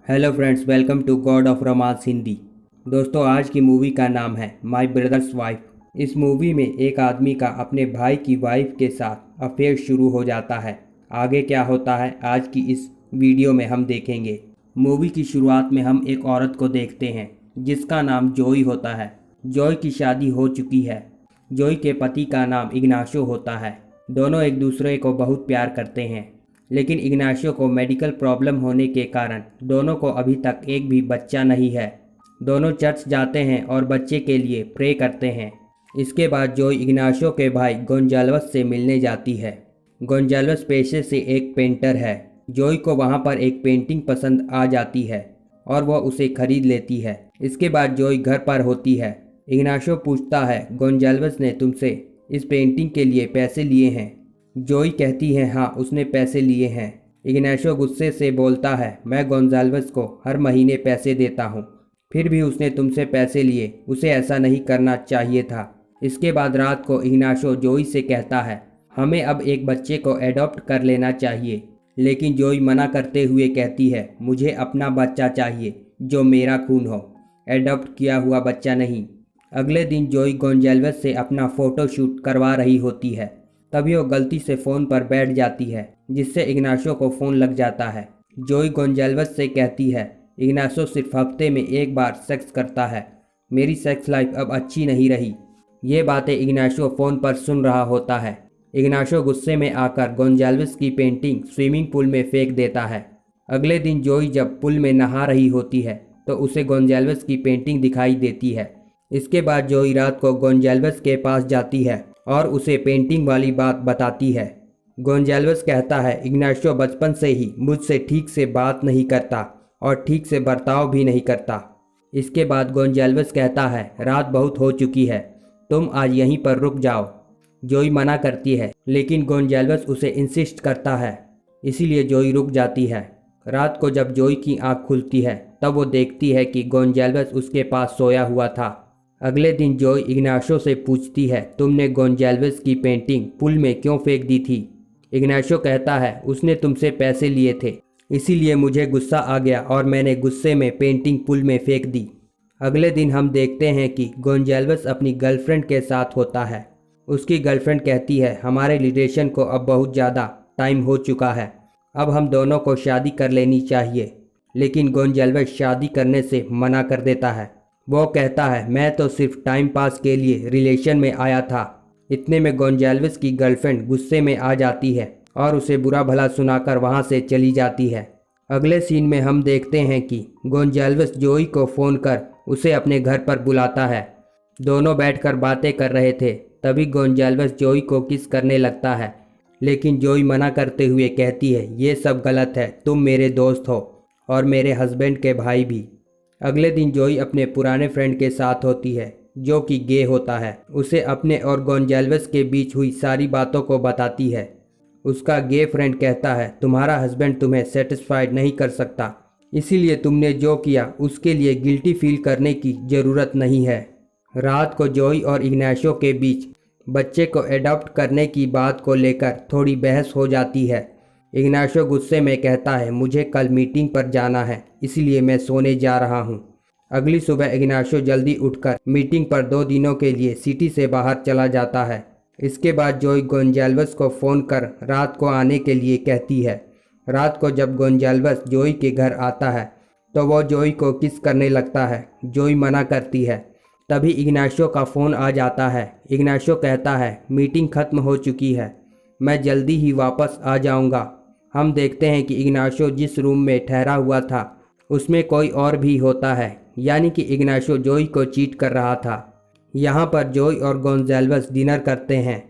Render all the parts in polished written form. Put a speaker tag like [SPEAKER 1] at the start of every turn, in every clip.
[SPEAKER 1] Hello friends, welcome to God of romance Hindi. दोस्तों, आज की मूवी का नाम है माय ब्रदर्स वाइफ। इस मूवी में एक आदमी का अपने भाई की वाइफ के साथ अफेयर शुरू हो जाता है। आगे क्या होता है आज की इस वीडियो में हम देखेंगे। मूवी की शुरुआत में हम एक औरत को देखते हैं जिसका नाम जॉय होता है। जॉय की शादी हो चुकी है। जॉय के पति का नाम इग्नाशो होता है। दोनों एक दूसरे को बहुत प्यार करते हैं, लेकिन इग्नाशियो को मेडिकल प्रॉब्लम होने के कारण दोनों को अभी तक एक भी बच्चा नहीं है। दोनों चर्च जाते हैं और बच्चे के लिए प्रे करते हैं। इसके बाद जॉय इग्नाशियो के भाई गोंजाल्वस से मिलने जाती है। गोंजाल्वस पेशे से एक पेंटर है। जॉय को वहां पर एक पेंटिंग पसंद आ जाती है और वह उसे खरीद लेती है। इसके बाद जॉय घर पर होती है। इग्नाशियो पूछता है, गोंजाल्वस ने तुमसे इस पेंटिंग के लिए पैसे लिए हैं? जॉय कहती है, हाँ, उसने पैसे लिए हैं। इग्नाशियो गुस्से से बोलता है, मैं गोंजाल्वस को हर महीने पैसे देता हूँ, फिर भी उसने तुमसे पैसे लिए। उसे ऐसा नहीं करना चाहिए था। इसके बाद रात को इग्नाशियो जॉय से कहता है, हमें अब एक बच्चे को एडॉप्ट कर लेना चाहिए। लेकिन जॉय मना करते हुए कहती है, मुझे अपना बच्चा चाहिए जो मेरा खून हो, एडॉप्ट किया हुआ बच्चा नहीं। अगले दिन जॉय गोंजाल्वस से अपना फ़ोटो शूट करवा रही होती है। तभी वो गलती से फ़ोन पर बैठ जाती है, जिससे इग्नाशियो को फ़ोन लग जाता है। जॉय गोंजाल्वस से कहती है, इग्नाशियो सिर्फ हफ्ते में एक बार सेक्स करता है, मेरी सेक्स लाइफ अब अच्छी नहीं रही। ये बातें इग्नाशियो फ़ोन पर सुन रहा होता है। इग्नाशियो गुस्से में आकर गोंजाल्वस की पेंटिंग स्विमिंग पूल में फेंक देता है। अगले दिन जॉय जब पूल में नहा रही होती है तो उसे गोंजाल्वस की पेंटिंग दिखाई देती है। इसके बाद जॉय रात को गोंजाल्वस के पास जाती है और उसे पेंटिंग वाली बात बताती है। गोंजाल्वस कहता है, इग्नाशियो बचपन से ही मुझसे ठीक से बात नहीं करता और ठीक से बर्ताव भी नहीं करता। इसके बाद गोंजाल्वस कहता है, रात बहुत हो चुकी है, तुम आज यहीं पर रुक जाओ। जॉय मना करती है, लेकिन गोंजाल्वस उसे इंसिस्ट करता है, इसीलिए जॉय रुक जाती है। रात को जब जॉय की आंख खुलती है तब वो देखती है कि गोंजाल्वस उसके पास सोया हुआ था। अगले दिन जॉय इग्नाशियो से पूछती है, तुमने गोंजाल्वस की पेंटिंग पुल में क्यों फेंक दी थी? इग्नाशियो कहता है, उसने तुमसे पैसे लिए थे, इसीलिए मुझे गुस्सा आ गया और मैंने गुस्से में पेंटिंग पुल में फेंक दी। अगले दिन हम देखते हैं कि गोंजाल्वस अपनी गर्लफ्रेंड के साथ होता है। उसकी गर्लफ्रेंड कहती है, हमारे रिलेशन को अब बहुत ज़्यादा टाइम हो चुका है, अब हम दोनों को शादी कर लेनी चाहिए। लेकिन गोंजाल्वस शादी करने से मना कर देता है। वो कहता है, मैं तो सिर्फ टाइम पास के लिए रिलेशन में आया था। इतने में गोंजाल्वस की गर्लफ्रेंड गुस्से में आ जाती है और उसे बुरा भला सुनाकर वहाँ से चली जाती है। अगले सीन में हम देखते हैं कि गोंजाल्वस जॉय को फ़ोन कर उसे अपने घर पर बुलाता है। दोनों बैठकर बातें कर रहे थे, तभी गोंजाल्वस जॉय को किस करने लगता है, लेकिन जॉय मना करते हुए कहती है, ये सब गलत है, तुम मेरे दोस्त हो और मेरे हस्बैंड के भाई भी। अगले दिन जॉय अपने पुराने फ्रेंड के साथ होती है जो कि गे होता है। उसे अपने और गोंजाल्वस के बीच हुई सारी बातों को बताती है। उसका गे फ्रेंड कहता है, तुम्हारा हस्बैंड तुम्हें सेटिस्फाइड नहीं कर सकता, इसीलिए तुमने जो किया उसके लिए गिल्टी फील करने की ज़रूरत नहीं है। रात को जॉय और इग्नाशियो के बीच बच्चे को एडॉप्ट करने की बात को लेकर थोड़ी बहस हो जाती है। इग्नाशियो गुस्से में कहता है, मुझे कल मीटिंग पर जाना है, इसलिए मैं सोने जा रहा हूँ। अगली सुबह इग्नाशियो जल्दी उठकर मीटिंग पर 2 दिनों के लिए सिटी से बाहर चला जाता है। इसके बाद जॉय गोंजाल्वस को फ़ोन कर रात को आने के लिए कहती है। रात को जब गोंजाल्वस जॉय के घर आता है तो वो जॉय को किस करने लगता है। जॉय मना करती है। तभी इग्नाशियो का फ़ोन आ जाता है। इग्नाशियो कहता है, मीटिंग ख़त्म हो चुकी है, मैं जल्दी ही वापस आ जाऊँगा। हम देखते हैं कि इग्नाशियो जिस रूम में ठहरा हुआ था उसमें कोई और भी होता है, यानी कि इग्नाशियो जॉय को चीट कर रहा था। यहाँ पर जॉय और गोंजाल्वस डिनर करते हैं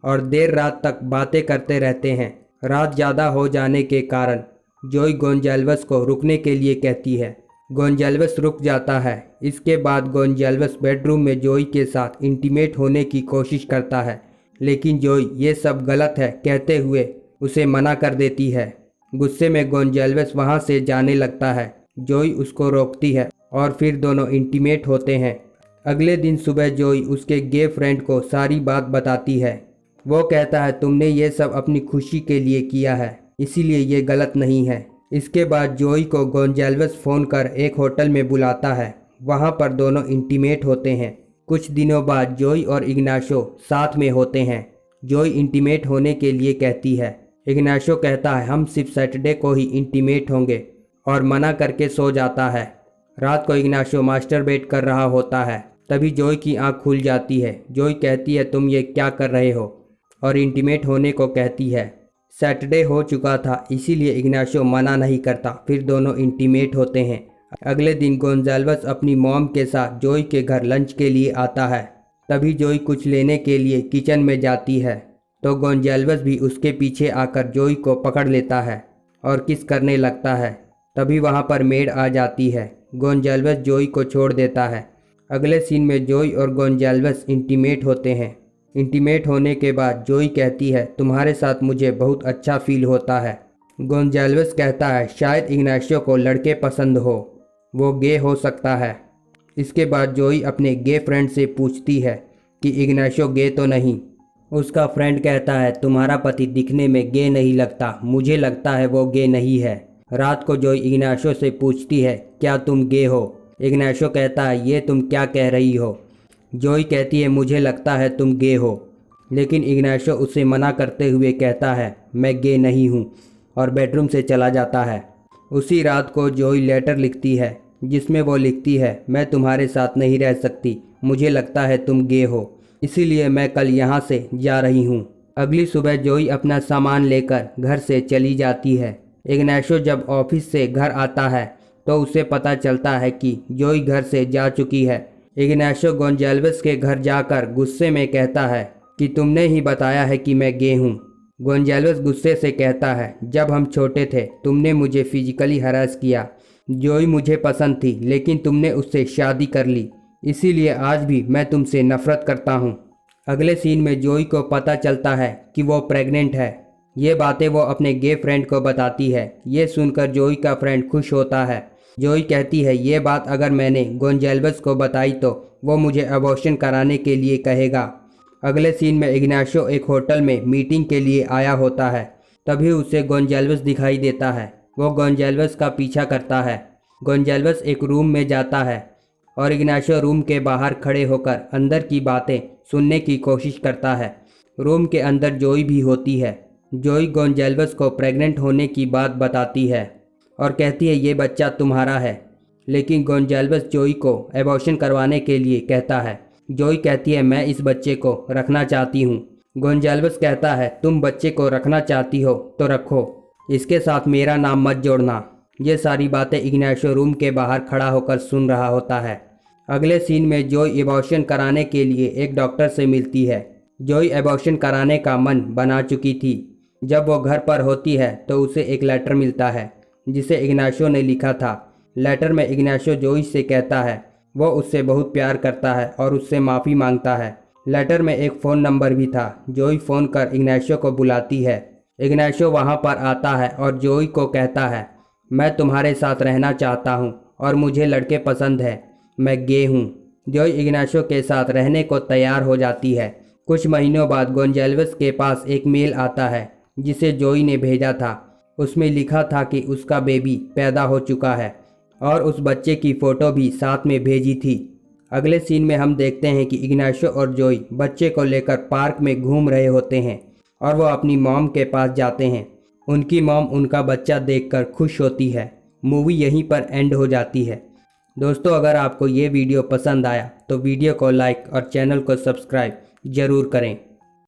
[SPEAKER 1] और देर रात तक बातें करते रहते हैं। रात ज़्यादा हो जाने के कारण जॉय गोंजाल्वस को रुकने के लिए कहती है। गोंजाल्वस रुक जाता है। इसके बाद गोंजाल्वस बेडरूम में जॉय के साथ इंटीमेट होने की कोशिश करता है, लेकिन जॉय ये सब गलत है कहते हुए उसे मना कर देती है। गुस्से में गोंजाल्वस वहाँ से जाने लगता है। जॉय उसको रोकती है और फिर दोनों इंटीमेट होते हैं। अगले दिन सुबह जॉय उसके गे फ्रेंड को सारी बात बताती है। वो कहता है, तुमने ये सब अपनी खुशी के लिए किया है, इसीलिए ये गलत नहीं है। इसके बाद जोई को गोंजाल्वेस फ़ोन कर एक होटल में बुलाता है। वहाँ पर दोनों इंटीमेट होते हैं। कुछ दिनों बाद जोई और इग्नाशो साथ में होते हैं। जोई इंटीमेट होने के लिए कहती है। इग्नाशो कहता है हम सिर्फ सैटरडे को ही इंटीमेट होंगे और मना करके सो जाता है। रात को इग्नाशो मास्टरबेट कर रहा होता है। तभी जोई की आंख खुल जाती है। जोई कहती है तुम ये क्या कर रहे हो, और इंटीमेट होने को कहती है। सैटरडे हो चुका था इसीलिए इग्नाशो मना नहीं करता। फिर दोनों इंटीमेट होते हैं। अगले दिन गोंजाल्वेस अपनी मॉम के साथ जोई के घर लंच के लिए आता है। तभी जोई कुछ लेने के लिए किचन में जाती है तो गोंजाल्वेस भी उसके पीछे आकर जोई को पकड़ लेता है और किस करने लगता है। तभी वहाँ पर मेड आ जाती है। गोंजाल्वेस जोई को छोड़ देता है। अगले सीन में जोई और गोंजाल्वेस इंटीमेट होते हैं। इंटीमेट होने के बाद जोई कहती है तुम्हारे साथ मुझे बहुत अच्छा फील होता है। गोंजाल्वेस कहता है शायद इग्नाशियो को लड़के पसंद हो, वो गे हो सकता है। इसके बाद जोई अपने गे फ्रेंड से पूछती है कि इग्नाशियो गे तो नहीं। उसका फ्रेंड कहता है तुम्हारा पति दिखने में गे नहीं लगता, मुझे लगता है वो गे नहीं है। रात को जोई इग्नाशियो से पूछती है क्या तुम गे हो। इग्नाशियो कहता है ये तुम क्या कह रही हो। जोई कहती है मुझे लगता है तुम गे हो, लेकिन इग्नाशियो उसे मना करते हुए कहता है मैं गे नहीं हूँ और बेडरूम से चला जाता है। उसी रात को जोई लेटर लिखती है जिसमें वो लिखती है मैं तुम्हारे साथ नहीं रह सकती, मुझे लगता है तुम गे हो, इसीलिए मैं कल यहाँ से जा रही हूँ। अगली सुबह जोई अपना सामान लेकर घर से चली जाती है। इग्नाशियो जब ऑफिस से घर आता है तो उसे पता चलता है कि जोई घर से जा चुकी है। इग्नाशियो गोंजाल्वेस के घर जाकर गुस्से में कहता है कि तुमने ही बताया है कि मैं गे हूँ। गोंजाल्वेस गुस्से से कहता है जब हम छोटे थे तुमने मुझे फिजिकली हरास किया। जोई मुझे पसंद थी लेकिन तुमने उससे शादी कर ली, इसीलिए आज भी मैं तुमसे नफरत करता हूँ। अगले सीन में जोई को पता चलता है कि वो प्रेग्नेंट है। ये बातें वो अपने गे फ्रेंड को बताती है। ये सुनकर जोई का फ्रेंड खुश होता है। जोई कहती है ये बात अगर मैंने गोंजाल्वेस को बताई तो वो मुझे अबॉर्शन कराने के लिए कहेगा। अगले सीन में इग्नाशियो एक होटल में मीटिंग के लिए आया होता है। तभी उसे गोंजाल्वेस दिखाई देता है। वो गोंजाल्वेस का पीछा करता है। गोंजाल्वेस एक रूम में जाता है और इग्नाशियो रूम के बाहर खड़े होकर अंदर की बातें सुनने की कोशिश करता है। रूम के अंदर जोई भी होती है। जोई गोंजाल्वेस को प्रेग्नेंट होने की बात बताती है और कहती है ये बच्चा तुम्हारा है, लेकिन गोंजाल्वेस जोई को एबॉर्शन करवाने के लिए कहता है। जोई कहती है मैं इस बच्चे को रखना चाहती हूँ। गोंजाल्वेस कहता है तुम बच्चे को रखना चाहती हो तो रखो, इसके साथ मेरा नाम मत जोड़ना। ये सारी बातें इग्नाशियो रूम के बाहर खड़ा होकर सुन रहा होता है। अगले सीन में जोई एबॉर्शन कराने के लिए एक डॉक्टर से मिलती है। जोई एबॉर्शन कराने का मन बना चुकी थी। जब वो घर पर होती है तो उसे एक लेटर मिलता है जिसे इग्नाशियो ने लिखा था। लेटर में इग्नाशियो जोई से कहता है वो उससे बहुत प्यार करता है और उससे माफ़ी मांगता है। लेटर में एक फ़ोन नंबर भी था। जोई फ़ोन कर इग्नाशियो को बुलाती है। इग्नाशियो वहाँ पर आता है और जोई को कहता है मैं तुम्हारे साथ रहना चाहता हूँ और मुझे लड़के पसंद है, मैं गे हूँ। जोई इग्नाशियो के साथ रहने को तैयार हो जाती है। कुछ महीनों बाद गोंजाल्वेस के पास एक मेल आता है जिसे जोई ने भेजा था। उसमें लिखा था कि उसका बेबी पैदा हो चुका है और उस बच्चे की फ़ोटो भी साथ में भेजी थी। अगले सीन में हम देखते हैं कि इग्नाशियो और जोई बच्चे को लेकर पार्क में घूम रहे होते हैं और वो अपनी मॉम के पास जाते हैं। उनकी मॉम उनका बच्चा देखकर खुश होती है। मूवी यहीं पर एंड हो जाती है। दोस्तों अगर आपको ये वीडियो पसंद आया तो वीडियो को लाइक और चैनल को सब्सक्राइब ज़रूर करें।